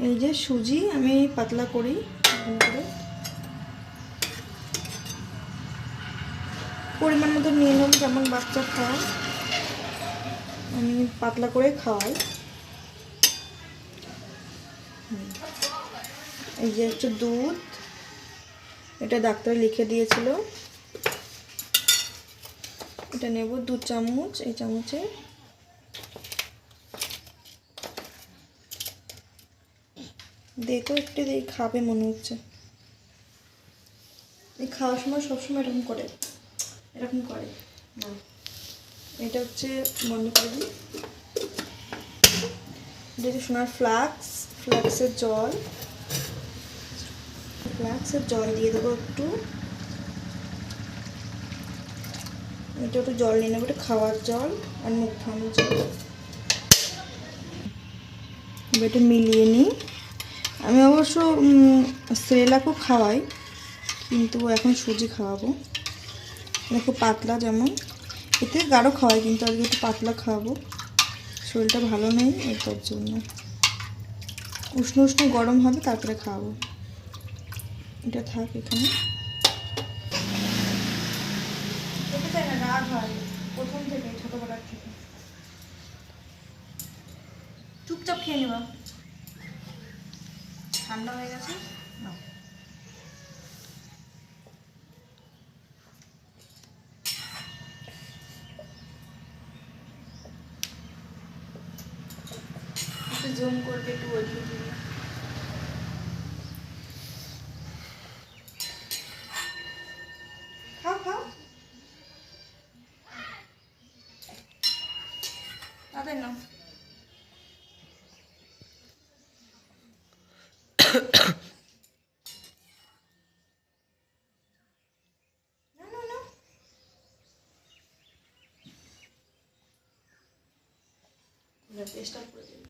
এই যে সুজি আমি পাতলা করি করে পরিমাণ মতো নিয়ে নেব, যেমন বাচ্চা খাওয়া আমি পাতলা করে খাওয়াই। এই যে হচ্ছে দুধ, এটা ডাক্তার লিখে দিয়েছিল, এটা নেব 2 চামচ। এই চামচে দেখো একটু দিয়ে খাবে মনে হচ্ছে। এই খাওয়ার সময় সবসময় এরকম করে না, এটা হচ্ছে বন্ধ করে দিই। এটা হচ্ছে সোনার ফ্লাক্সের জল দিয়ে দেবো একটু। এটা একটু জল নিয়ে নেবো, এটা খাওয়ার জল আর মুখ ধোয়ানোর জল। এটা মিলিয়ে নিই। আমি অবশ্য সেরেলাকও খাওয়াই, কিন্তু এখন সুজি খাওয়াবো। দেখো পাতলা, যেমন এতে গাঢ় খাওয়াই, কিন্তু আজকে একটু পাতলা খাওয়াবো, শরীরটা ভালো নেই এটার জন্য। উষ্ণ উষ্ণ গরম হবে তারপরে খাওয়াবো। এটা থাক এখানে। খেতে চাই না, রাগ হয় প্রথম থেকে, ছোটবেলার থেকে। চুপচাপ খেয়ে নেবা, ঠান্ডা হয়ে গেছে না। একটু জুম করবে, একটু ওইদিকে দিবে। খাও খাও, তাদের না। না না না, পেস্টটা করে দিন।